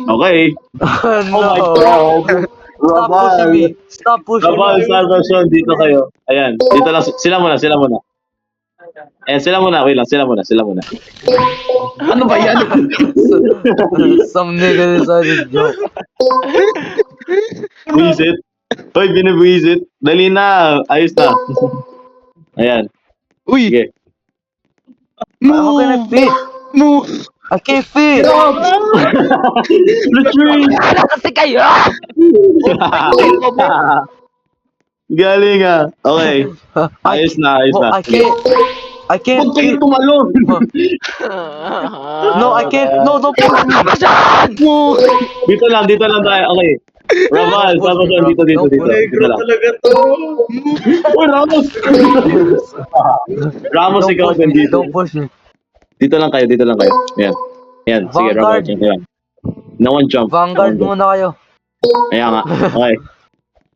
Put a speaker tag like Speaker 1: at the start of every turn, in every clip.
Speaker 1: Okay. Oh my
Speaker 2: No.
Speaker 1: God.
Speaker 2: Stop pushing me. Stop pushing
Speaker 1: Rabal,
Speaker 2: me.
Speaker 1: Salvation, dito kayo. Ayan, dito lang. Sila muna, sila muna. Ayan, sila muna. Wait lang, sila muna, sila muna. Ano ba yan?
Speaker 2: Some nigga decided to joke.
Speaker 1: Buisit. Hoy, binibuisit. Dali na. Ayos na. Ayan.
Speaker 3: Uy!
Speaker 1: Sige.
Speaker 2: How can I
Speaker 3: Move!
Speaker 2: fit?
Speaker 3: Move!
Speaker 2: I can't fit.
Speaker 1: Retreat!
Speaker 2: Kasi kayo.
Speaker 1: Galing ah. Okay. Ayos na, ayos na.
Speaker 2: I
Speaker 1: Sige.
Speaker 2: can't
Speaker 1: Huwag kayo
Speaker 2: fit.
Speaker 1: tumalon!
Speaker 2: No, I can't. No, don't push me.
Speaker 3: Move!
Speaker 1: Dito lang tayo. Okay. Raval,
Speaker 2: Don't push me,
Speaker 1: Salvation,
Speaker 2: bro.
Speaker 1: dito, dito,
Speaker 2: Don't
Speaker 1: dito.
Speaker 2: push me.
Speaker 1: Dito lang.
Speaker 4: talaga to.
Speaker 1: Uy, Ramos! Ramos,
Speaker 2: Don't
Speaker 1: ikaw
Speaker 2: push
Speaker 1: din
Speaker 2: me.
Speaker 1: dito.
Speaker 2: Don't push me.
Speaker 1: Dito lang kayo, dito lang kayo. Ayan. Ayan, sige, Raval,
Speaker 2: Vanguard.
Speaker 1: dyan kayo. No one jump.
Speaker 2: Vanguard
Speaker 1: No one jump.
Speaker 2: muna kayo.
Speaker 1: Kaya nga. Okay.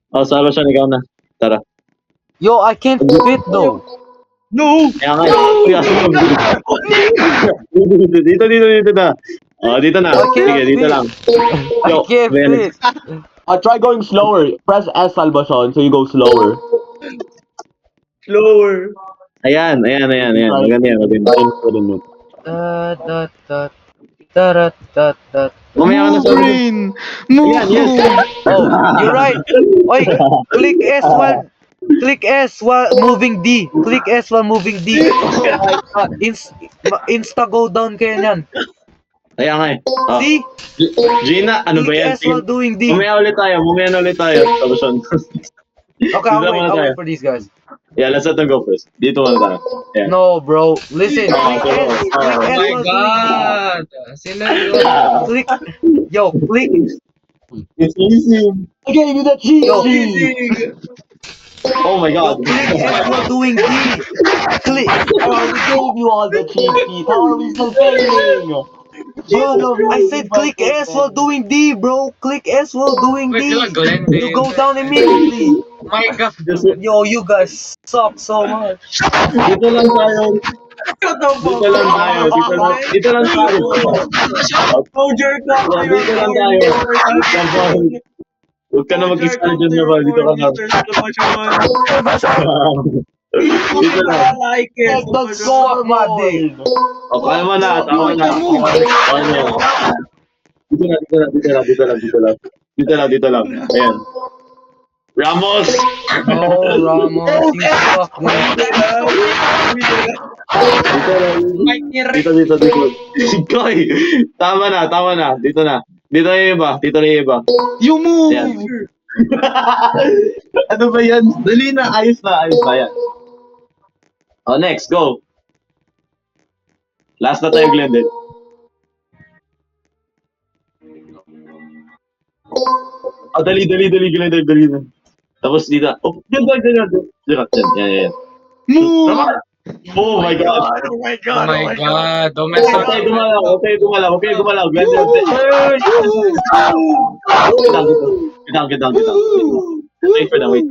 Speaker 1: Oh, Salvation, ikaw na. Tara.
Speaker 2: Yo, I can't fit though.
Speaker 4: No!
Speaker 1: Kaya nga. Uy, aso mo. Dito na. Oh, dito na.
Speaker 2: I can't
Speaker 1: Sige, dito
Speaker 2: fit.
Speaker 1: lang.
Speaker 2: I
Speaker 1: Yo,
Speaker 2: can't
Speaker 1: Venus.
Speaker 2: fit.
Speaker 5: Try going slower. Press S, Salvation, so you go slower.
Speaker 4: Slower.
Speaker 1: Ayan. Maganda yan, maganda.
Speaker 2: Da da da da da da.
Speaker 1: Mamaya ka na
Speaker 3: Move,
Speaker 1: sa
Speaker 3: Rain! Move!
Speaker 1: Ayan, yes.
Speaker 2: Oh, you're right. Oy, click S while moving D. Click S while moving D. Insta go down kayo niyan.
Speaker 1: Ayan nga eh. Oh.
Speaker 2: See?
Speaker 1: Gina, ano ba
Speaker 2: Click
Speaker 1: yan?
Speaker 2: S while doing D.
Speaker 1: Mamaya na ulit tayo. Tapos yun.
Speaker 2: Okay,
Speaker 1: Dito muna
Speaker 2: I'll
Speaker 1: tayo.
Speaker 2: wait for these guys.
Speaker 1: Yeah, let's let them go first. Dito muna tayo. Ayan.
Speaker 2: No, bro. Listen,
Speaker 1: Oh,
Speaker 2: click
Speaker 1: go.
Speaker 2: S. Click
Speaker 4: Oh
Speaker 2: S
Speaker 4: my
Speaker 2: while doing
Speaker 4: God! Sino yun?
Speaker 2: D. Click. Yo, click.
Speaker 1: It's easy.
Speaker 5: I gave you the cheat
Speaker 2: Yo.
Speaker 5: sheet!
Speaker 1: Oh my
Speaker 2: Yo,
Speaker 1: God.
Speaker 2: click S while doing D. Click.
Speaker 5: I gave you all the cheat sheets. How are we still failing?
Speaker 2: I said click S while doing D, bro. Click S while doing
Speaker 4: Wait,
Speaker 2: D.
Speaker 4: lang, Glendale.
Speaker 2: You go down immediately.
Speaker 4: My God!
Speaker 2: Yo, you guys suck so much.
Speaker 1: Dito lang tayo. Dito lang tayo. Dito lang tayo.
Speaker 4: Roger, come to your
Speaker 1: Dito lang
Speaker 4: floor,
Speaker 1: tayo.
Speaker 4: Mr. Salvation.
Speaker 1: Huwag ka na
Speaker 4: Roger,
Speaker 1: mag-expand
Speaker 4: come
Speaker 1: dyan
Speaker 4: to
Speaker 1: na
Speaker 4: your
Speaker 1: ba? Dito
Speaker 4: floor,
Speaker 1: ka na.
Speaker 4: Mr. Salvation.
Speaker 1: Dito lang.
Speaker 4: I like it.
Speaker 5: Take the
Speaker 2: Suck my dick.
Speaker 5: scoreboard!
Speaker 1: O, kalma na. Tama na. Okay na yan. Dito lang. Ayan. Ramos!
Speaker 2: No, Ramos, you suck, man.
Speaker 1: Dito lang. Dito. Koy! Tama na. Dito na. Dito na yung iba.
Speaker 3: You move!
Speaker 1: Ayan. Ano ba yan? Dali na. Ayos na. Yan. Oh, next. Go. Last na tayo, Glendon. Oh, dali, Glendon. Dali na. Tapos dito. Oh, yan. Yan.
Speaker 3: Move!
Speaker 1: Oh my God.
Speaker 4: Oh my God! Don't mess
Speaker 1: Huwag
Speaker 4: up.
Speaker 1: tayo gumalaw. Glendon. Wait lang. Wait for them. Wait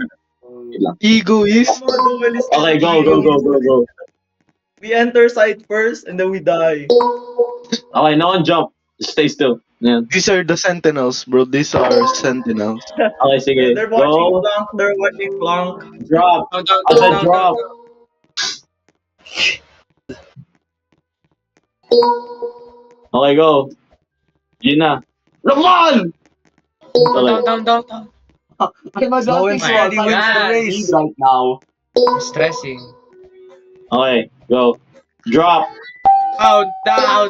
Speaker 1: lang.
Speaker 3: Egoist!
Speaker 1: Okay, go.
Speaker 4: We enter site first and then we die.
Speaker 1: Okay, no one jump. Just stay still. Yan.
Speaker 3: These are the sentinels, bro. These are sentinels.
Speaker 1: Okay, sige.
Speaker 4: They're watching
Speaker 1: Go.
Speaker 4: Blanc. They're watching Blanc.
Speaker 1: Drop.
Speaker 4: Down.
Speaker 1: I said drop. Okay, go. Gina. Ramon! Okay.
Speaker 4: Down.
Speaker 5: I'm
Speaker 2: Slow
Speaker 5: adjusting
Speaker 2: and
Speaker 5: to
Speaker 2: steady
Speaker 5: our
Speaker 2: wins the
Speaker 5: speed
Speaker 2: race.
Speaker 5: right now.
Speaker 4: I'm stressing.
Speaker 1: Okay, go. Drop.
Speaker 4: Down.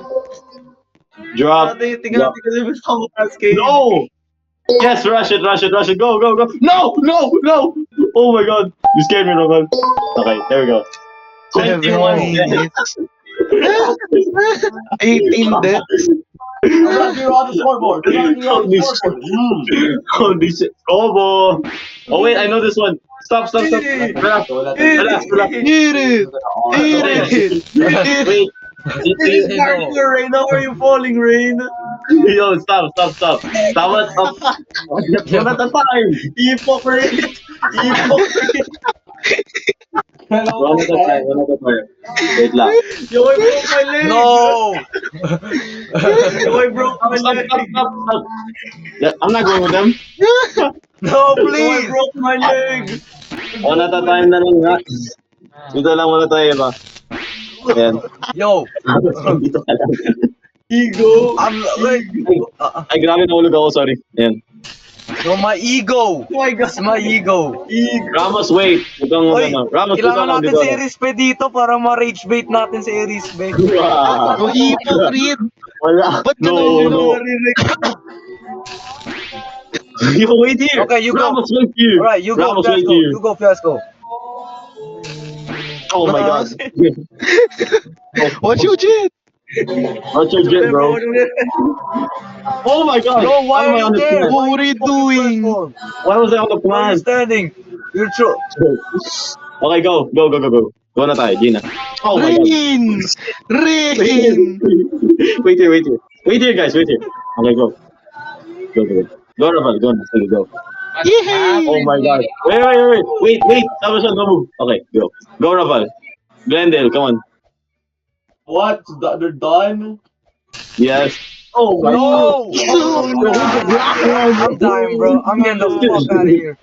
Speaker 1: Drop.
Speaker 4: Tingnan mo sa mukha, Skate.
Speaker 1: No! Yes, rush it. Go. No! Oh my God. You scared me, Ramon. Okay, there we go.
Speaker 3: 7
Speaker 1: 21 deaths.
Speaker 3: minutes. 18 deaths.
Speaker 5: You're on the scoreboard.
Speaker 1: Holy shit. Obo. Oh wait, I know this one. Stop. Relax.
Speaker 3: Eat it! Eat it!
Speaker 1: Wait.
Speaker 4: This is parkour, Rain. How are you falling, Rain?
Speaker 1: Yo, stop. Stop at one at a time.
Speaker 4: Hypocrite.
Speaker 1: One at a time, one at a time. Wait lang.
Speaker 4: Yo, I broke my leg.
Speaker 2: No!
Speaker 4: Yo, I broke my
Speaker 1: Stop,
Speaker 4: leg.
Speaker 1: stop, stop, stop. I'm not going with them.
Speaker 2: No,
Speaker 4: Yo, I
Speaker 2: please!
Speaker 4: broke my leg.
Speaker 1: One at a time na lang nga. Dito lang muna tayo ba? Ayan.
Speaker 2: Yo!
Speaker 1: Dito ka lang.
Speaker 4: Ego.
Speaker 2: Wait.
Speaker 1: Ay, grabe nahulog ako, sorry. Ayan.
Speaker 2: Yo, my ego!
Speaker 4: Oh my God.
Speaker 2: It's my ego.
Speaker 4: Ego.
Speaker 1: Ramos, wait. Huwag kang
Speaker 2: Oy,
Speaker 1: ano. Ramos, dito
Speaker 2: kailangan
Speaker 1: lang,
Speaker 2: natin
Speaker 1: dito
Speaker 2: si
Speaker 1: lang.
Speaker 2: Erispe dito para ma-rage bait natin si Erispe.
Speaker 1: Wow.
Speaker 3: Oh, hypocrite!
Speaker 1: Wala.
Speaker 3: Ba't
Speaker 1: No,
Speaker 3: ganun?
Speaker 1: no. Yo, wait here.
Speaker 2: Okay, you go.
Speaker 1: Ramos, wait here.
Speaker 2: Alright, you go,
Speaker 1: Ramos,
Speaker 2: Fiasco.
Speaker 1: wait here.
Speaker 2: You go, Fiasco.
Speaker 1: Oh my God.
Speaker 3: Watch your jet!
Speaker 1: What's your jet, bro? Oh my God.
Speaker 2: Bro, why
Speaker 1: Ano
Speaker 2: are
Speaker 1: ba
Speaker 2: you
Speaker 1: on the
Speaker 2: there?
Speaker 1: plan?
Speaker 3: What are you doing?
Speaker 1: Why was I on the
Speaker 2: Why are you
Speaker 1: plan?
Speaker 2: standing? You're true.
Speaker 1: Okay, go. Go, go, go, go. Go na tayo, Gina. Oh my God.
Speaker 3: Rain!
Speaker 1: Wait
Speaker 3: Rain!
Speaker 1: here. Wait here, wait here. Wait here, guys, wait here. Okay, go. Go, go, go. Go, Rafael, go na. Sige, go.
Speaker 3: Yay!
Speaker 1: Oh my God. Wait. Tapos siya, go. Okay, go. Go, Rafael. Glendale, come on.
Speaker 4: What? They're done?
Speaker 1: Yes. Oh my
Speaker 2: No!
Speaker 3: No!
Speaker 2: I'm dying, bro. I'm getting the fuck out of here.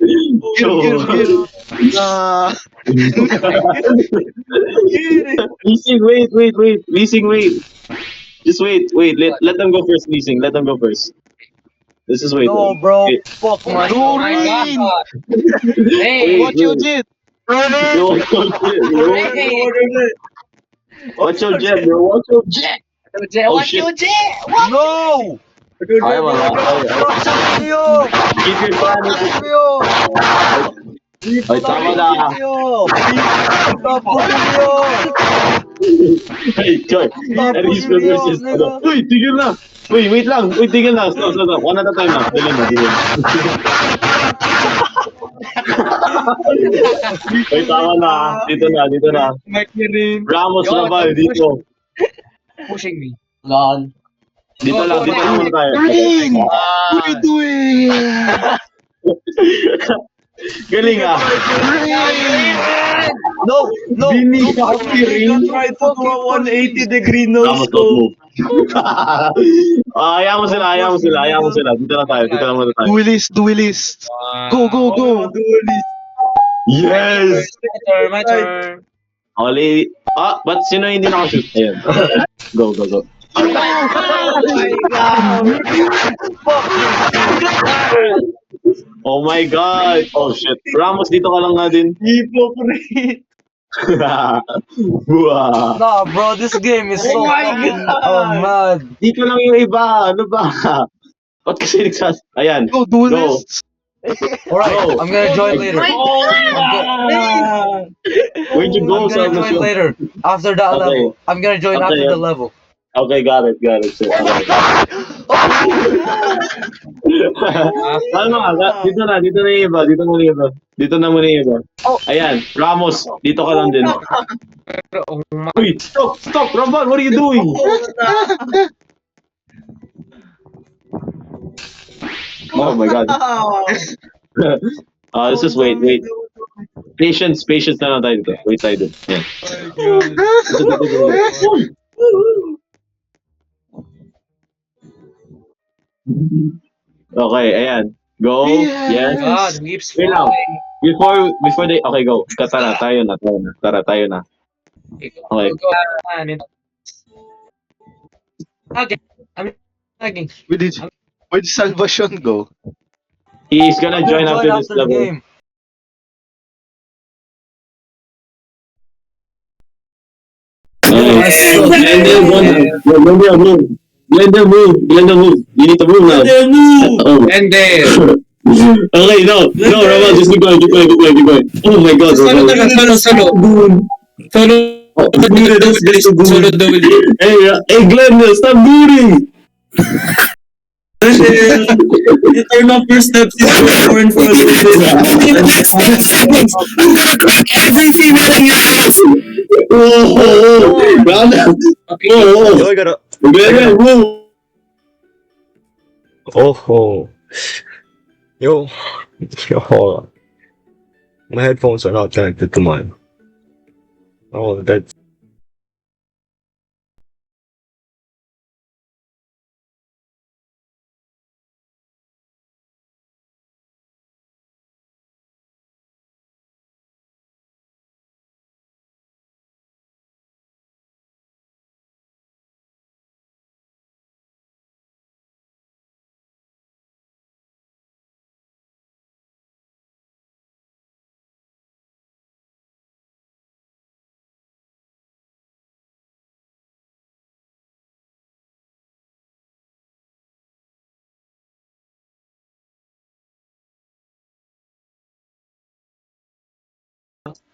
Speaker 3: Get. Nah.
Speaker 1: Leasing, wait. Leasing, wait. Just wait. Let them go first, leasing. Let them go first. This is wait.
Speaker 2: No, bro.
Speaker 1: Wait.
Speaker 2: Fuck my.
Speaker 3: No rain!
Speaker 1: Wait,
Speaker 3: Watch your
Speaker 1: wait.
Speaker 3: jet!
Speaker 1: Yo, watch your jet, bro. Watch your jet. Oh shit.
Speaker 2: No!
Speaker 1: Ay, wala.
Speaker 2: Saksak niyo!
Speaker 1: Keep your planet.
Speaker 2: Saksak niyo!
Speaker 1: Ay, tama na.
Speaker 2: Tapos niyo!
Speaker 1: Hey, Joy. Aris ko versus ano. Uy, tigil na. Uy, wait lang. Uy, tigil na. Stop. One at a time na. Dali na. Uy, tama na. Dito na. Ramos, Raval, dito.
Speaker 6: Pushing me.
Speaker 1: Dito lang muna tayo.
Speaker 3: Rain! What are you doing?
Speaker 1: Galing ah.
Speaker 2: No!
Speaker 1: Bini,
Speaker 2: No,
Speaker 4: Try to do a 180-degree nose
Speaker 1: Ramos, don't
Speaker 4: scope.
Speaker 1: move. Hayaan mo sila. Dito lang muna tayo.
Speaker 3: Duelist! Go!
Speaker 1: Yes!
Speaker 6: My turn.
Speaker 1: Oli. Ba't sino hindi nakashoot? Ayan. Go. Oh my God! Oh shit. Ramos, dito ka lang nga din.
Speaker 4: Hypocrite.
Speaker 1: Wow.
Speaker 2: Nah, bro, this game is so
Speaker 4: Oh my
Speaker 2: fucking
Speaker 4: God.
Speaker 2: mad.
Speaker 1: Dito lang yung iba. Ano ba? Ba't kasi Ayan.
Speaker 3: Go, duelists!
Speaker 2: Alright,
Speaker 1: Go.
Speaker 2: I'm gonna join later.
Speaker 1: Where'd you go,
Speaker 2: I'm gonna join
Speaker 1: Salvation?
Speaker 2: later. After that
Speaker 1: Okay.
Speaker 2: level. I'm gonna join
Speaker 1: Okay,
Speaker 2: after
Speaker 1: yeah.
Speaker 2: the level.
Speaker 1: Okay, got it. Sir. Okay. Ano nga, dito na yung iba. Dito na muna yung iba. Ayan, Ramos, dito ka lang din. Uy, stop, Raval, what are you doing? Oh my God. Let's just wait. Patience na lang tayo dito. Wait tayo dito. Ayan. Okay, ayan. Go. Yes.
Speaker 6: God, keeps
Speaker 1: Wait lang.
Speaker 6: falling.
Speaker 1: Before they okay, go. Tara, tayo na. Tara, tayo na. Okay.
Speaker 6: Okay. I'm lagging.
Speaker 3: Where did Salvation go?
Speaker 1: He's gonna
Speaker 2: I'm
Speaker 1: join
Speaker 2: gonna
Speaker 1: after
Speaker 2: join
Speaker 1: this
Speaker 2: after the
Speaker 1: level.
Speaker 2: game.
Speaker 1: Glendale, move. You need to move now. Oh.
Speaker 6: And then.
Speaker 1: Okay, no, Ramal, just keep going. Oh my God,
Speaker 6: Solo.
Speaker 1: Hey, Glendale, stop booting.
Speaker 4: You turn off your steps is porn for a little bit.
Speaker 1: Every female in your house. Oh, round up. Oh,
Speaker 7: I gotta.
Speaker 1: Glendale, move.
Speaker 7: Oh. Yo. My headphones are not connected to mine.
Speaker 4: Oh, that's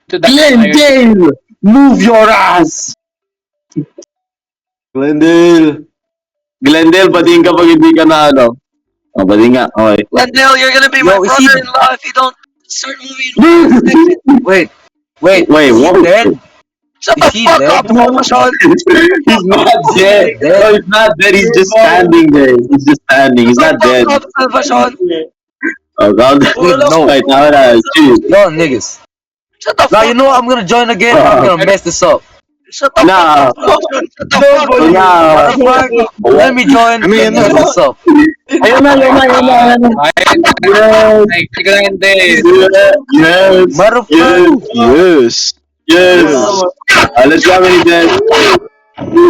Speaker 6: To the fire.
Speaker 5: Glendale! Move your ass!
Speaker 1: Glendale! Glendale, batiin ka pag hindi ka na ano. Oh, batiin nga. Okay.
Speaker 2: Wendell, you're gonna be my
Speaker 5: Yo, is he-
Speaker 2: brother-in-law if you don't start moving. Wait,
Speaker 1: Wait,
Speaker 5: is he
Speaker 1: what?
Speaker 5: dead?
Speaker 2: Shut
Speaker 5: Is
Speaker 2: the
Speaker 5: he
Speaker 2: fuck
Speaker 5: dead?
Speaker 2: up, Sean.
Speaker 1: He's not dead. No, he's not dead. He's just standing there. He's just standing. He's not dead.
Speaker 2: Shut the fuck up, Sean.
Speaker 1: Oh, God.
Speaker 5: No.
Speaker 1: Wait, now chill.
Speaker 5: No, niggas.
Speaker 2: Shut the
Speaker 5: Now
Speaker 2: fuck
Speaker 5: you know what? I'm gonna join again. I'm gonna mess this up.
Speaker 2: Shut the
Speaker 1: Nah.
Speaker 2: fuck up, Sean. Shut the fuck up.
Speaker 1: Nah.
Speaker 5: What the fuck? Let me join.
Speaker 3: I mean,
Speaker 5: and mess this up.
Speaker 1: Ayun na. Yes.
Speaker 6: Like, grande.
Speaker 1: Yes.
Speaker 5: Motherfucker.
Speaker 3: Yes.
Speaker 1: Yes. Let's see how many dead.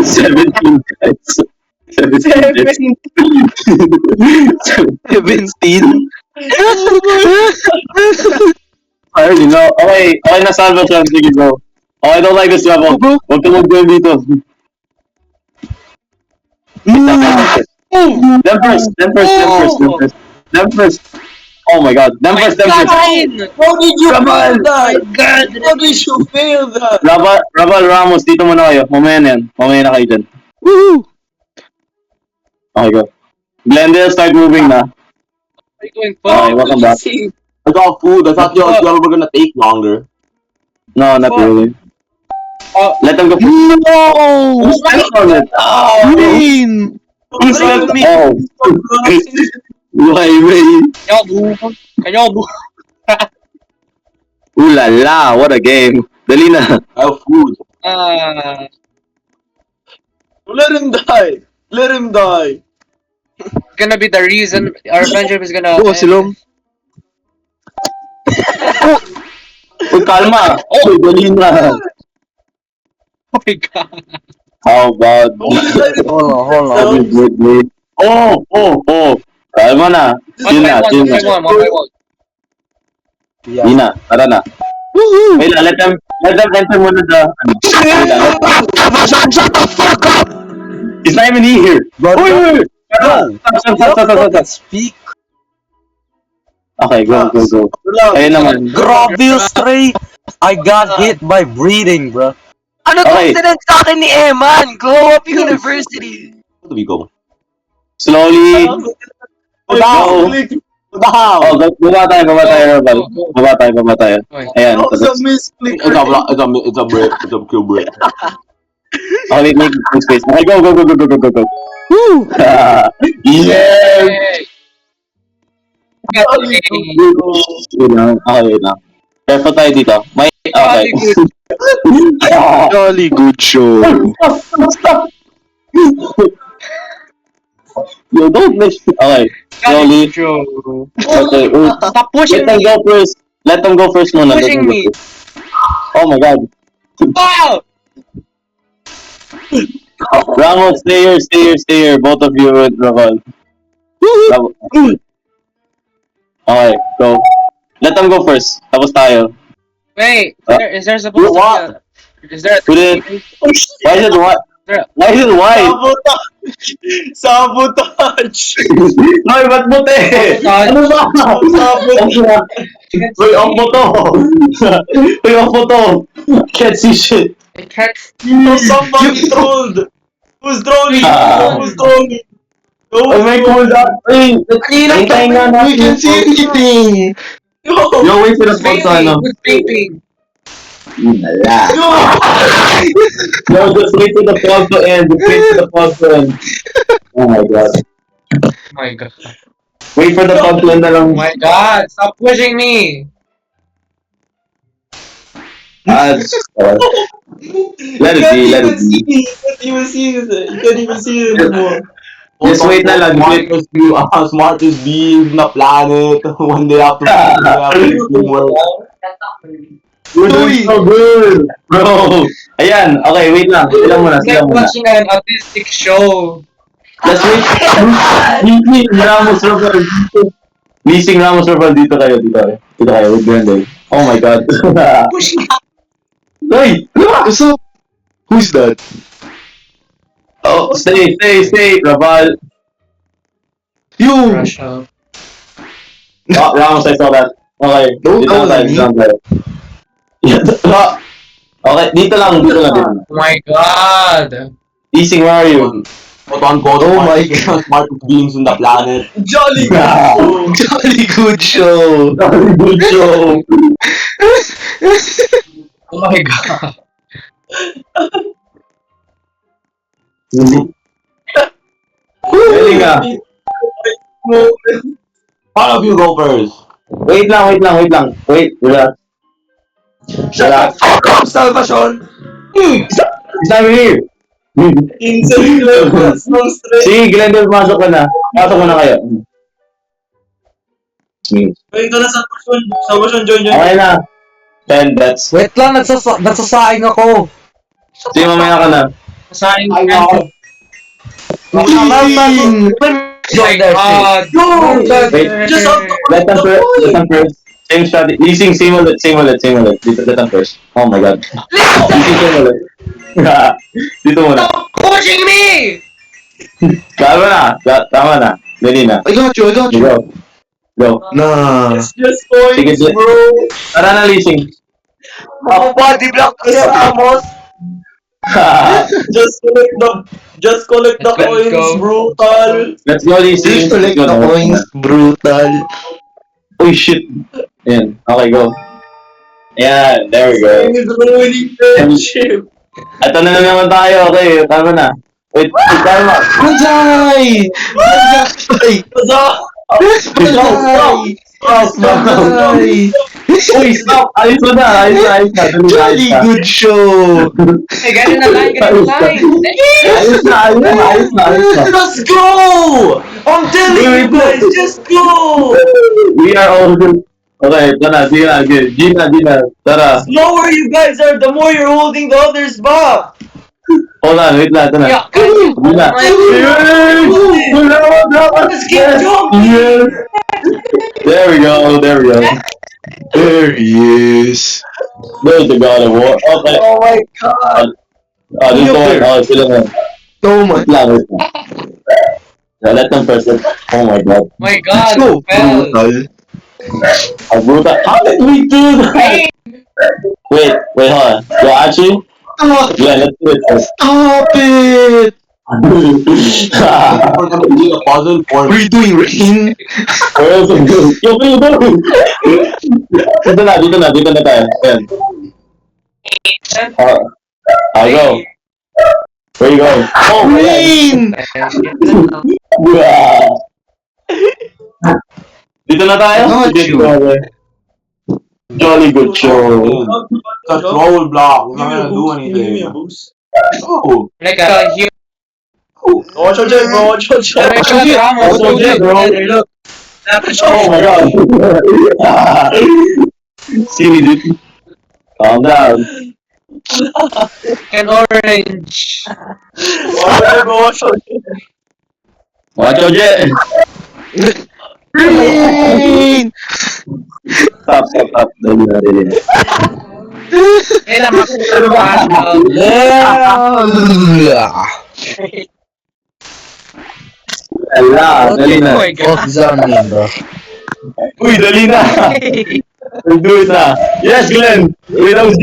Speaker 1: 17 deaths. 17 deaths.
Speaker 3: 17.
Speaker 1: I already know. Okay, na Salvation. Sige, go. Oh, I don't like this level. Huwag ka mag-join dito. Them first. Oh my god. Them first.
Speaker 2: How did you
Speaker 1: Come on.
Speaker 2: fail that? God, how did you fail that?
Speaker 1: Rabal Ramos, dito muna kayo. Mamaya na yan. Mamaya na kayo dyan.
Speaker 3: Woohoo!
Speaker 1: Okay, go. Glendale, start moving na.
Speaker 6: Are you going
Speaker 1: Okay,
Speaker 6: for?
Speaker 1: welcome back.
Speaker 5: I got food. I thought y'all were gonna take longer.
Speaker 1: No, not really.
Speaker 6: Oh.
Speaker 1: Let them go.
Speaker 3: No!
Speaker 1: Who's left on it?
Speaker 3: Green!
Speaker 1: Who's left? Oh. Wait.
Speaker 6: Kayo,
Speaker 1: Ooh la la, what a game. Dali na.
Speaker 5: I have food.
Speaker 2: Let him die. Let him die.
Speaker 6: Gonna be the reason our friendship is gonna
Speaker 3: Oh,
Speaker 6: end.
Speaker 3: silong.
Speaker 1: Uy, kalma. Oh, dali na.
Speaker 6: Oh my god.
Speaker 1: How about...
Speaker 5: Hold on.
Speaker 1: Wait. Oh. Kalma na. Chill na.
Speaker 6: One by one.
Speaker 5: Yeah.
Speaker 1: Hindi na. Tara na.
Speaker 3: Woohoo!
Speaker 1: Wait lang, let them enter muna the... Wait lang.
Speaker 3: Shut the fuck up!
Speaker 1: He's not even here.
Speaker 5: Bro,
Speaker 1: Wait.
Speaker 5: no.
Speaker 1: Stop.
Speaker 5: Speak.
Speaker 1: Okay, go. Ayun naman.
Speaker 5: Grabe yung stray. I got hit by breathing, bro.
Speaker 2: Ano
Speaker 1: Okay.
Speaker 2: tong sinend sa akin ni Eman? Glow Up University.
Speaker 5: Where do we go?
Speaker 1: Slowly.
Speaker 5: Down. Down.
Speaker 1: Oh, baba tayo, Robal. Baba tayo. Ayan.
Speaker 5: It's a break. It's a kill break.
Speaker 1: Okay, make space. Okay, go.
Speaker 3: Woo!
Speaker 1: Yes!
Speaker 6: Okay.
Speaker 1: Okay na. Careful tayo dito. Okay.
Speaker 3: Jolly good show.
Speaker 1: Stop! Yo, don't miss. Okay. Slowly. Okay.
Speaker 6: Stop pushing
Speaker 1: Let them
Speaker 6: me.
Speaker 1: go first. Let them go first muna.
Speaker 6: Pushing me.
Speaker 1: Oh my god.
Speaker 6: Wow!
Speaker 1: Ramos, stay here. Both of you with Raval. Okay, go. Let them go first. Tapos tayo.
Speaker 6: Wait, is there supposed to
Speaker 5: What?
Speaker 6: be is there
Speaker 1: Put it. Why is it white? Why is it white?
Speaker 2: Sabotage!
Speaker 1: Noy, ba't buti? Ano ba? Uy, off mo to. Uy, off mo to. Can't see shit.
Speaker 6: I can't
Speaker 2: Somebody trolled! Who's trolling? Who's trolling?
Speaker 1: Oh, may cool down. Uy, hintayin nga natin.
Speaker 3: We can see anything!
Speaker 1: Yo, wait for the spot to ano.
Speaker 6: Who's vaping?
Speaker 1: Wala. Yo, just wait for the fog to end. Oh my god.
Speaker 6: Oh my god.
Speaker 1: Wait for the fog to end na lang.
Speaker 6: Oh my god, stop pushing me!
Speaker 1: Let it be, let it be.
Speaker 4: You can't even see it. You can't even see it anymore.
Speaker 1: Just wait na lang, wait.
Speaker 5: Smartest beings na planet. One day after teamwork.
Speaker 1: You're doing so good, bro. Ayan, okay, wait lang. Silang muna,
Speaker 6: It's
Speaker 1: silang
Speaker 6: like
Speaker 1: muna.
Speaker 6: watching an autistic show.
Speaker 1: Just wait. Leasing Ramos Rafael dito. Leasing Ramos Rafael dito kayo, dito kayo. Dito kayo, with Brandon. Oh my God. Hey!
Speaker 3: What's up? Who's that?
Speaker 1: Oh, stay, Raval.
Speaker 3: You!
Speaker 6: Russia.
Speaker 1: Oh, Ramos, I saw that. Okay,
Speaker 3: No,
Speaker 1: dito lang tayo,
Speaker 3: me.
Speaker 1: dito lang tayo. Yeah, okay, dito lang.
Speaker 6: Oh my god.
Speaker 1: Leasing, where are you?
Speaker 5: Oh
Speaker 3: my
Speaker 5: Smartest beings in the planet.
Speaker 4: Jolly
Speaker 3: Jolly good show!
Speaker 1: Good show.
Speaker 6: Oh my god.
Speaker 1: Galing nga.
Speaker 5: All of you go first.
Speaker 1: Wait lang. Wait, relax. Relax.
Speaker 4: Salvation!
Speaker 1: It's not here.
Speaker 4: Insane levels ng stress.
Speaker 1: Sige, Glendon, pasok ka na. Pasok mo na kayo.
Speaker 4: Wait, ito na Salvation, join.
Speaker 1: Okay na. 10 bets.
Speaker 2: Wait lang, nagsasaing ako.
Speaker 1: Sige, mamaya ka na.
Speaker 6: Sayang
Speaker 5: Ay,
Speaker 6: ka.
Speaker 5: wow.
Speaker 6: Oh my god.
Speaker 1: Wait.
Speaker 4: Just out to
Speaker 1: Let them first. Same strategy. Leasing, same ulit. Dito, let them first. Oh my God. Leasing, same ulit. Dito muna.
Speaker 6: Coaching me!
Speaker 1: Tama na. Dali na.
Speaker 3: I got you.
Speaker 1: Go.
Speaker 3: Nah.
Speaker 4: It's just points,
Speaker 1: Sige, sige.
Speaker 4: bro.
Speaker 1: Tara na, leasing.
Speaker 2: Body block ko sa Ramos.
Speaker 4: Just collect the
Speaker 6: Let's
Speaker 4: coins,
Speaker 6: go.
Speaker 4: brutal.
Speaker 1: Let's go, leasing.
Speaker 3: Just collect the coins. Brutal.
Speaker 1: Oh shit. Ayan. Okay, go. Ayan, there we go.
Speaker 4: It's ruining friendship.
Speaker 1: Ito na naman tayo. Okay, tama na. Wait, tama.
Speaker 3: Banzai! Banzai! Banzai! Banzai!
Speaker 1: Uy, stop! Ayos mo na. Ayos na.
Speaker 3: Jolly good show!
Speaker 6: Hey, ganun na line.
Speaker 1: Ayos na.
Speaker 4: Let's go! I'm telling you guys, just go!
Speaker 1: We are all good. Okay, tara. Sige na. Gina. Tara.
Speaker 4: The slower you guys are, the more you're holding the others back.
Speaker 1: Hold on, wait lang. Tara.
Speaker 6: Yeah.
Speaker 1: Gina.
Speaker 4: Let's keep jumping!
Speaker 1: Yes. There we go.
Speaker 3: There he is.
Speaker 1: There's the God of War. Okay.
Speaker 4: Oh my god!
Speaker 1: Dito ko. Sila na.
Speaker 3: Oh my.
Speaker 1: Wait lang. Let them first. Oh my God.
Speaker 6: My god.
Speaker 3: So
Speaker 6: Fell.
Speaker 3: brutal.
Speaker 1: Brutal. How did we do that? Wait, hold on. Yo, actually, yeah, let's do it first.
Speaker 3: Stop it!
Speaker 5: We're gonna do a puzzle for
Speaker 3: What are you doing, Rain?
Speaker 1: Where else is good? Yo, what are you doing? Dito na tayo. Ayan. I'll go. Where you going? Oh, man.
Speaker 3: Rain!
Speaker 1: Dito na tayo?
Speaker 3: Got you.
Speaker 1: Jolly good show.
Speaker 5: control block. We're
Speaker 4: Give
Speaker 5: not
Speaker 4: me a
Speaker 5: gonna do
Speaker 4: boost, give me
Speaker 5: anything.
Speaker 4: a boost.
Speaker 5: Oh,
Speaker 6: Like a huge.
Speaker 4: Watch your jet, bro, watch your
Speaker 6: Oh my
Speaker 4: jet.
Speaker 6: god, Ramos.
Speaker 1: Watch your jet, bro.
Speaker 6: Look.
Speaker 1: Oh my God. Silly dude. Calm down.
Speaker 6: An orange.
Speaker 4: Watch your jet, bro, watch your jet.
Speaker 1: Watch your jet.
Speaker 3: Rain!
Speaker 1: Stop. Dali na.
Speaker 6: Eh, naman.
Speaker 1: Ala, dali na.
Speaker 6: Oh my god.
Speaker 2: Examine, bro.
Speaker 1: Uy, dali na. Let's do it na. Yes, Glenn. Wait, that was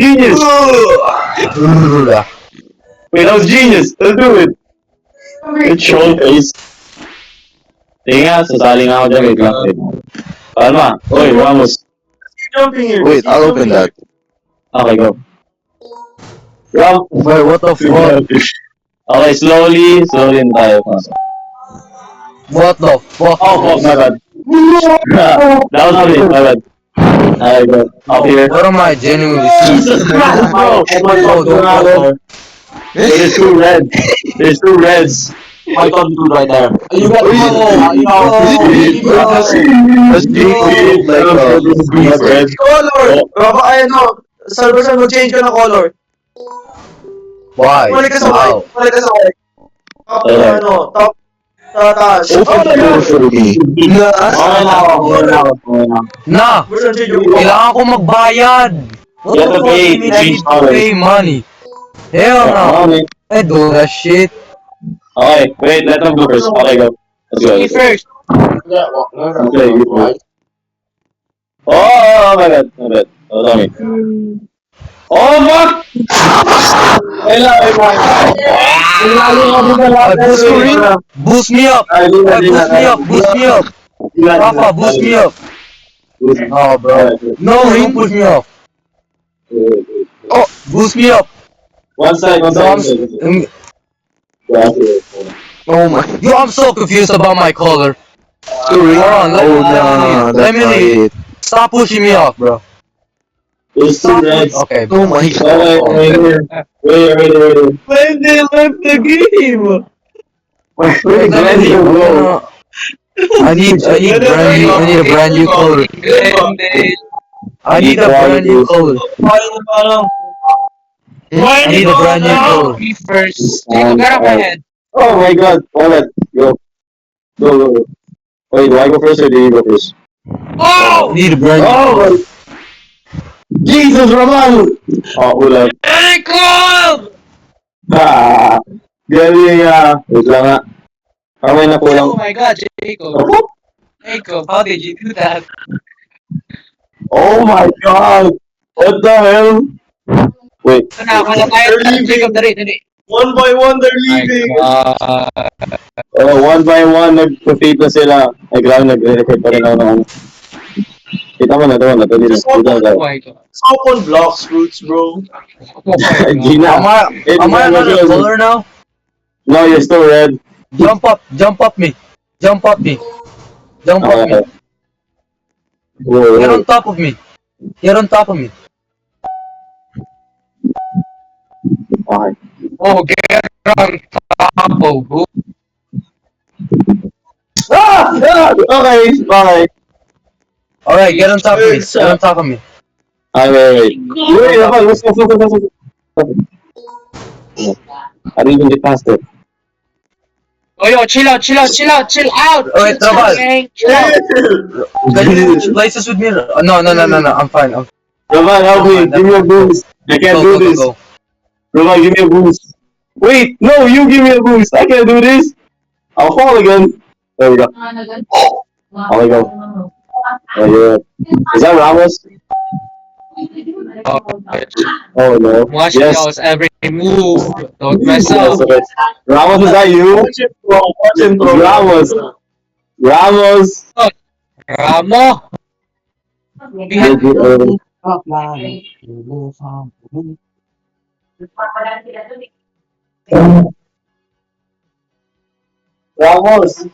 Speaker 1: genius. Let's do it. Good troll face. Tinga, sasali nga ako dyan. Wait lang. Palma. Uy, Ramos.
Speaker 4: Keep jumping here.
Speaker 3: Wait, I'll open that.
Speaker 1: Okay, go. Ram.
Speaker 2: Wait, what the fuck?
Speaker 1: Okay, slowly na tayo.
Speaker 2: What the fuck?
Speaker 1: Oh, fuck, my bad. That was me, my bad. Alright, go. Up here.
Speaker 2: What am I genuinely?
Speaker 1: Bro,
Speaker 2: Oh, don't.
Speaker 1: there's two reds. There's two reds.
Speaker 5: White on blue right there. You got
Speaker 1: Red.
Speaker 4: Color! Baka ano, Salvation, mag-change ka ng color.
Speaker 2: Why?
Speaker 4: Balik ka sa
Speaker 2: Wow.
Speaker 4: white. Balik ka sa white. Top,
Speaker 1: Okay.
Speaker 4: ano, top, taas.
Speaker 3: For me.
Speaker 1: Okay na ako. Okay na ako. Okay na.
Speaker 2: Na!
Speaker 4: Version change yung
Speaker 2: Kailangan ko magbayad! What
Speaker 1: You have
Speaker 2: the
Speaker 1: to
Speaker 2: fuck
Speaker 1: pay
Speaker 2: you mean I need to
Speaker 1: $3.
Speaker 2: pay money? Hell no!
Speaker 1: Okay.
Speaker 2: I do that shit.
Speaker 1: Okay, wait, let them go first. Okay, go. Let's go.
Speaker 6: Me first.
Speaker 1: Okay, you first. Oh my god, my bad. Oh, sorry. Oh, fuck!
Speaker 2: Boost me up! Boost me up! Boost me up! Rafa, boost me up! Oh, bro. No, you push me off. Oh, boost me up!
Speaker 1: One side, one side.
Speaker 2: Oh my. Yo, I'm so confused about my color. Hold on, let me leave. Stop pushing me off, bro.
Speaker 1: There's two reds.
Speaker 2: Okay.
Speaker 3: Oh my
Speaker 1: Wait,
Speaker 3: god.
Speaker 1: wait.
Speaker 4: When they left the game!
Speaker 2: I need a brand new color. I need a brand new color. I need a brand new color.
Speaker 6: Me first. Get out of my head.
Speaker 1: Oh my god, Wallet, go. Go. Wait, do I go first or do you go first?
Speaker 2: I
Speaker 6: Oh!
Speaker 2: need a brand new
Speaker 1: Oh
Speaker 2: color.
Speaker 1: my... Jesus, Roman! Oh, ulan.
Speaker 6: Jacob!
Speaker 1: Ah, galing wait lang nga. Kamay na
Speaker 6: Oh
Speaker 1: kulang.
Speaker 6: my god, Jacob. Jacob, how did you do that?
Speaker 1: Oh my god! What the hell? Wait.
Speaker 6: Ito na, wala tayo. Jacob, dali.
Speaker 4: One by one, they're leaving.
Speaker 1: Oh, one by one, nag-compete na sila. Ay, grabe, nag-record pa rin ako ng ano. Kita mo na, ito dito.
Speaker 6: Oh
Speaker 1: Dito.
Speaker 6: my god.
Speaker 4: Stop on blocks, Roots, bro.
Speaker 6: Oh my god.
Speaker 1: Gina.
Speaker 2: Am I another color now?
Speaker 1: No, you're still red.
Speaker 2: Jump up me. Jump up me. Jump up me.
Speaker 1: Okay. Whoa,
Speaker 2: Get
Speaker 1: whoa.
Speaker 2: on top of me. Get on top of me.
Speaker 1: Okay.
Speaker 6: Oh, get on top of who?
Speaker 1: Okay.
Speaker 2: Alright, get on top of me. Get on top of me.
Speaker 1: Ay, wait. Wait, let's go. I didn't even get past it.
Speaker 6: Oh, yo, chill out.
Speaker 2: Wait, Rabal.
Speaker 6: Chill out.
Speaker 2: Can you switch places with me? No. I'm fine.
Speaker 1: Roman, help me. Give me a boost. I can't do this.
Speaker 2: Go.
Speaker 1: Roman, give me a boost. Wait, no, you give me a boost. I can't do this. I'll fall again. There we go. Oh my god. Oh, yeah. Is that Ramos? Oh no.
Speaker 6: Watch
Speaker 1: Yes.
Speaker 6: y'all's every move. Don't mess up.
Speaker 1: Ramos, is that you?
Speaker 4: Watch him, bro.
Speaker 1: Ramos.
Speaker 6: Ramo.
Speaker 1: Ramos.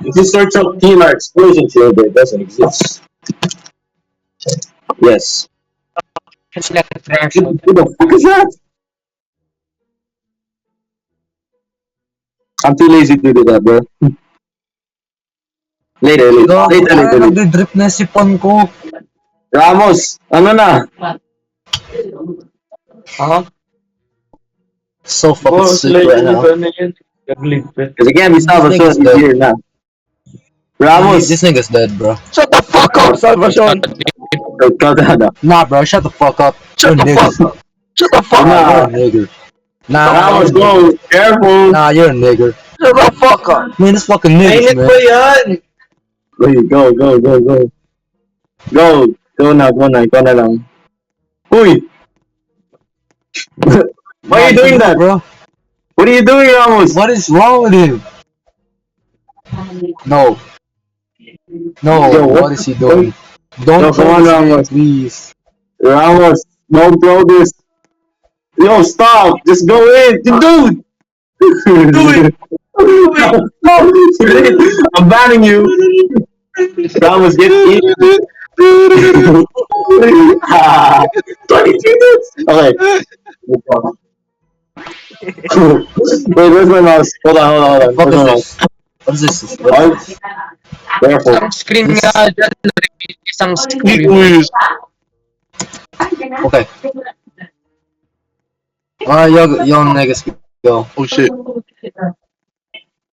Speaker 1: If you search up TMR explosion chamber, it doesn't exist. Yes. Who the fuck is that? I'm too lazy to do that, bro. Later.
Speaker 2: Nagdi-drip na sipon ko.
Speaker 1: Ramos, ano na?
Speaker 2: So fucking sick right now.
Speaker 1: Because it can't be Salvation, he's here now. Ramos,
Speaker 2: This nigga's dead, bro.
Speaker 3: Shut the fuck up, Salvation.
Speaker 2: Nah, bro, shut the fuck up. You're a nigger.
Speaker 3: Shut the fuck up.
Speaker 2: You're a nigger. Nah,
Speaker 1: Ramos, go. Careful.
Speaker 2: nah, you're a nigger.
Speaker 3: Shut the fuck up.
Speaker 2: Man, this fucking niggas,
Speaker 4: Mainit pa
Speaker 2: man.
Speaker 4: yan.
Speaker 1: Wait, go. Go na lang. Uy! Why are you doing that?
Speaker 2: bro?
Speaker 1: What are you doing, Ramos?
Speaker 2: What is wrong with him? No.
Speaker 1: Yo,
Speaker 2: What is he doing? Don't
Speaker 1: Yo, come on,
Speaker 2: throw this,
Speaker 1: Ramos.
Speaker 2: please.
Speaker 1: Ramos, don't throw this. Yo, stop. Just go in. Dude! I'm banning you. Ramos, get in. 23 minutes. Okay. Wait, where's my mouse? Hold on.
Speaker 2: What
Speaker 1: Where's my
Speaker 2: is
Speaker 1: mouse?
Speaker 2: this? What is this?
Speaker 1: Oh, careful.
Speaker 6: Isang screen nga dyan. Isang screen.
Speaker 2: Okay. Yo, niggas, go.
Speaker 3: Oh shit.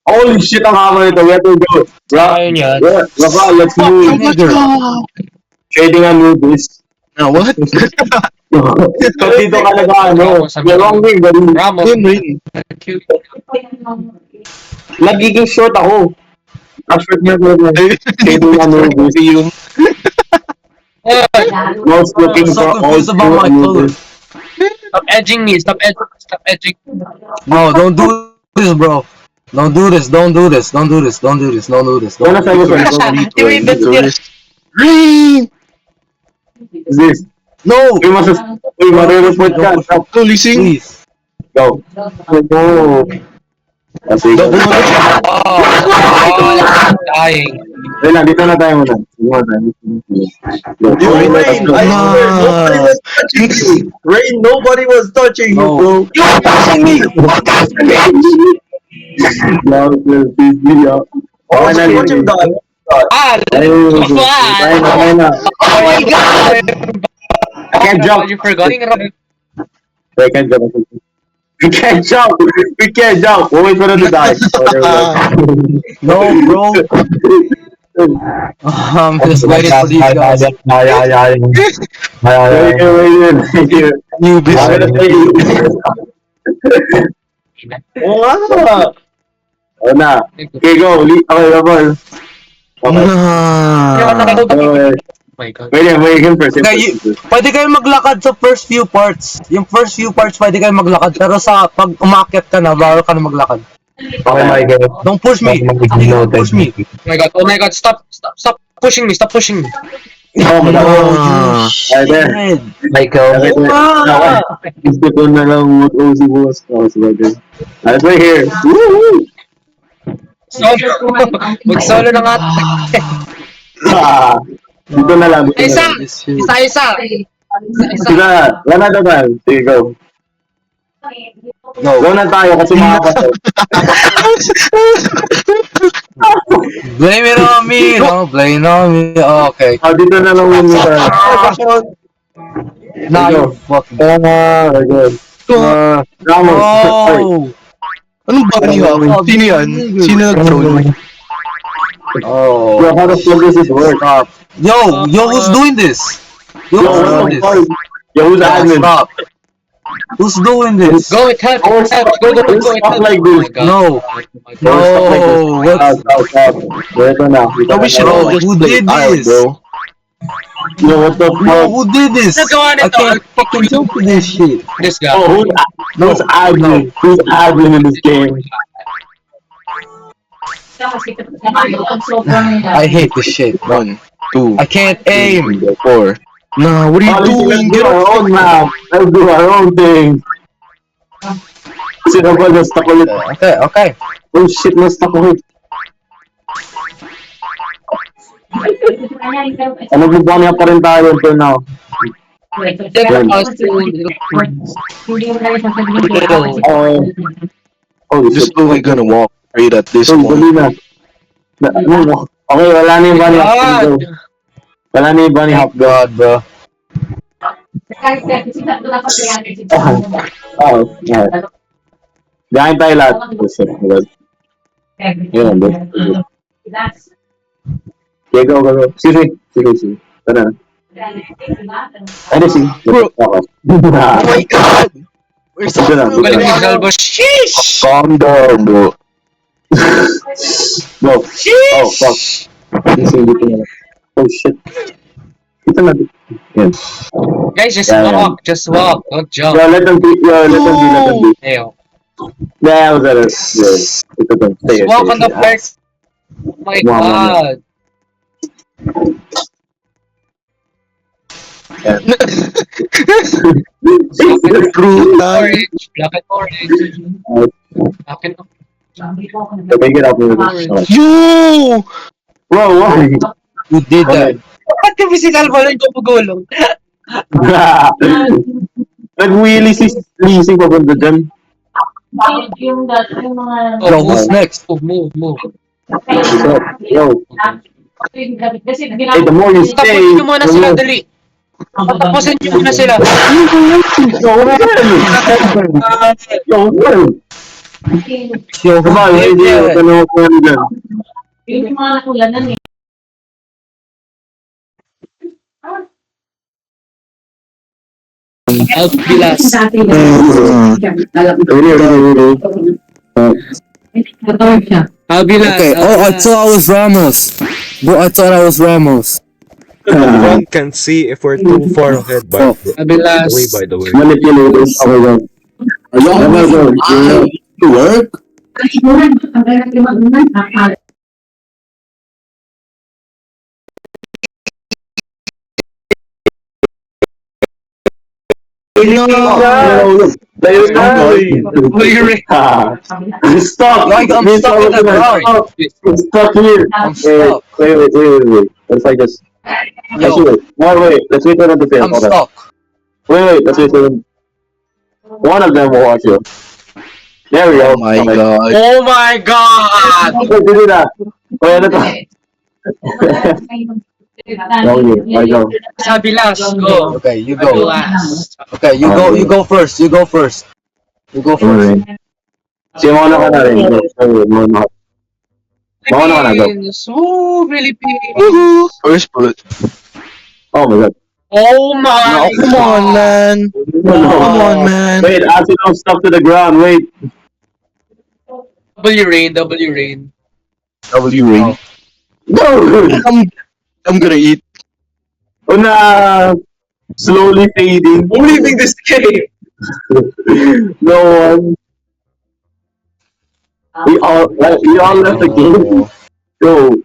Speaker 1: Holy shit, ang haba nito. We have to go.
Speaker 6: Ayun yan.
Speaker 1: Rafa, let's move. Trading on movies.
Speaker 3: Now what?
Speaker 1: Pero dito ka ano. You're wrong wing, buddy.
Speaker 6: Ramos.
Speaker 3: Ring.
Speaker 6: Cute.
Speaker 1: Nagiging short ako. Ang short niya ko. Trading on movies.
Speaker 3: Yung
Speaker 1: Most looking
Speaker 2: So
Speaker 1: for all
Speaker 2: confused about my color.
Speaker 6: Stop edging me. Stop edging.
Speaker 2: Bro, don't do this, bro. Don't do this.
Speaker 1: Wala sa'yo sa
Speaker 3: Ring.
Speaker 1: Is this?
Speaker 3: No.
Speaker 1: Uy, marireport ka. Stop.
Speaker 3: Holy sing.
Speaker 2: Please.
Speaker 1: Go. Go. Kasi go.
Speaker 6: Oh, dying.
Speaker 1: Wait lang, dito na tayo muna.
Speaker 4: Rain, Rain, nobody was touching you,
Speaker 2: No.
Speaker 4: bro.
Speaker 3: You're touching me.
Speaker 1: Okay na,
Speaker 4: Watch him die.
Speaker 1: ayun na.
Speaker 6: Oh my god!
Speaker 1: I can't jump.
Speaker 6: You forgot yung
Speaker 1: I can't jump. We can't jump. We'll wait for them to die.
Speaker 2: No, bro. I'm just waiting for these guys.
Speaker 1: Wait.
Speaker 3: Newbies.
Speaker 1: I'm gonna play you. Oo nga. Oo na. Okay, go. Okay, Rabal. Okay.
Speaker 3: Nah.
Speaker 6: Oh my god.
Speaker 1: Wait him first.
Speaker 2: Okay, pwede kayo maglakad sa first few parts. Yung first few parts pwede kayo maglakad. Pero sa pag umakyat ka na, bawal ka na maglakad.
Speaker 1: Okay, Michael.
Speaker 2: Don't push me. Don't push me.
Speaker 6: Oh my god. Stop pushing me.
Speaker 1: Oh, my God.
Speaker 3: Ah.
Speaker 1: Right there.
Speaker 2: Shit.
Speaker 1: Michael. Gusto ko na lang mag-OC boss. Oh, sige. Let's wait here. Woo!
Speaker 6: Mag-solo na nga.
Speaker 1: Dito na lang.
Speaker 6: Isa!
Speaker 2: This shit.
Speaker 6: Isa!
Speaker 1: Sila, one at a time. Sige, go.
Speaker 2: Go.
Speaker 1: Go na tayo kasi makakasal.
Speaker 2: Blame it on me. No, blame it on me. Oh, okay.
Speaker 1: Oh, dito na lang yung muna.
Speaker 2: Nah, you fucking.
Speaker 1: Okay. Ramos. Sorry.
Speaker 2: Oh.
Speaker 3: Anong bunny hop? Sino yan? Sino nag-troll?
Speaker 2: Oh.
Speaker 1: Bro, how the fuck does this work?
Speaker 2: Stop. Yo, who's doing this? Yo, who's doing this?
Speaker 1: Yo, who's the admin?
Speaker 2: Stop. Who's doing this?
Speaker 6: Go with help. Go.
Speaker 1: Stop like this.
Speaker 2: No.
Speaker 1: Bro, stop like this.
Speaker 2: No. What's
Speaker 1: Stop. Wait na.
Speaker 3: No, we should all just
Speaker 2: Who
Speaker 3: play
Speaker 2: did
Speaker 3: Isle,
Speaker 2: this?
Speaker 3: bro.
Speaker 1: Yo, what the
Speaker 2: No,
Speaker 1: fuck?
Speaker 2: who did this?
Speaker 6: Nagawa
Speaker 2: I
Speaker 6: nito.
Speaker 2: can't fucking jump to this shit.
Speaker 6: This guy.
Speaker 1: Oh, who's admin? Who's admin in this game?
Speaker 2: I hate this shit.
Speaker 3: 1, 2,
Speaker 2: I can't aim.
Speaker 3: 4. Nah, what are you doing?
Speaker 1: Let's do our own map. Let's do our own thing. Sino ba na-stuck ulit?
Speaker 2: Okay.
Speaker 1: Oh shit, na-stuck ulit. Ano bubanya pa rin tayo until now? Holy
Speaker 3: Just
Speaker 1: shit.
Speaker 3: only gonna walk straight at this
Speaker 1: Oh,
Speaker 3: point.
Speaker 1: dali na. Okay, wala na yung bunny hop.
Speaker 6: God.
Speaker 1: Wala na yung bunny hop.
Speaker 2: God, bro.
Speaker 1: Oh, yeah. Diyan tayo lahat. Oh shit, my God. Yun, bro. Okay, go. Sige. Tara na. Ano si?
Speaker 3: Bro.
Speaker 1: Okay.
Speaker 3: Oh my god! Where's
Speaker 1: Ito na,
Speaker 3: the
Speaker 6: Galing ni Galbo. Sheesh!
Speaker 3: Calm down, bro.
Speaker 1: Go. Oh, fuck. Gising dito na. Oh, shit. Dito na. Yan.
Speaker 6: Guys, just
Speaker 1: Yeah, yeah.
Speaker 6: walk. Just walk. Don't jump.
Speaker 1: Yo, let them be.
Speaker 6: Ayo.
Speaker 1: Yeah, I was at it. Yeah. Ito to. Stay
Speaker 6: Just walk on the flex. Oh my
Speaker 1: Wow.
Speaker 6: god.
Speaker 3: Brutal.
Speaker 6: Orange. Black and orange. Akin.
Speaker 1: Make it up with this.
Speaker 3: You!
Speaker 1: Bro, why?
Speaker 2: You did that.
Speaker 6: Ba't ka physical ball yung pupugulong?
Speaker 1: Nag-wheelie si Lizzie papunta dyan.
Speaker 7: Yung dati yung mga...
Speaker 2: Yo, who's next?
Speaker 6: Move.
Speaker 1: So, yo,
Speaker 7: Kasi
Speaker 1: hey, the more you stay,
Speaker 6: Tapusin nyo muna
Speaker 1: the
Speaker 6: sila,
Speaker 1: more-
Speaker 6: dali. Tapusin nyo muna sila.
Speaker 1: Yo, well.
Speaker 2: Yo,
Speaker 1: Come on,
Speaker 2: who did
Speaker 1: lady,
Speaker 2: that?
Speaker 1: ano ko yan dyan?
Speaker 7: yung mga nakulanan eh.
Speaker 6: Albilas. Albilas.
Speaker 2: Okay, oh, I thought I was Ramos. Bro, I thought I was Ramos.
Speaker 8: One can see if we're too far ahead by
Speaker 6: Albilas.
Speaker 8: by the way.
Speaker 1: Manipulators. Okay, go.
Speaker 2: To work?
Speaker 1: Tayo na. Stop!
Speaker 2: Like, I'm
Speaker 1: Miss,
Speaker 2: stuck in the ground.
Speaker 1: I'm stuck here.
Speaker 2: I'm stuck.
Speaker 1: Wait. Let's like this. Let's
Speaker 2: Yo,
Speaker 1: wait. Wait. Let's wait for them to fail.
Speaker 2: I'm
Speaker 1: Hold on.
Speaker 2: stuck.
Speaker 1: Wait. Let's wait for them. One of them will watch you. There we go.
Speaker 3: Oh my god.
Speaker 6: Oh my God!
Speaker 1: Wait, do that. Wait, ano to? I go.
Speaker 6: Albilas, go.
Speaker 2: Okay, you go.
Speaker 6: Albilas.
Speaker 2: Okay, you go first. You go first. You go first.
Speaker 1: Simona ka na rin. Mauna ka na, go.
Speaker 6: Philippines. Woo, Philippines.
Speaker 3: Woohoo! First bullet.
Speaker 1: Oh my god.
Speaker 6: Oh my
Speaker 3: Oh, come on, man. Come on, man.
Speaker 1: Wait, Asi don't stuck to the ground. Wait.
Speaker 6: W rain.
Speaker 3: W ring.
Speaker 1: No!
Speaker 3: I'm gonna eat.
Speaker 1: Una, slowly fading.
Speaker 6: I'm leaving this game.
Speaker 1: No one. We all left the game. Go.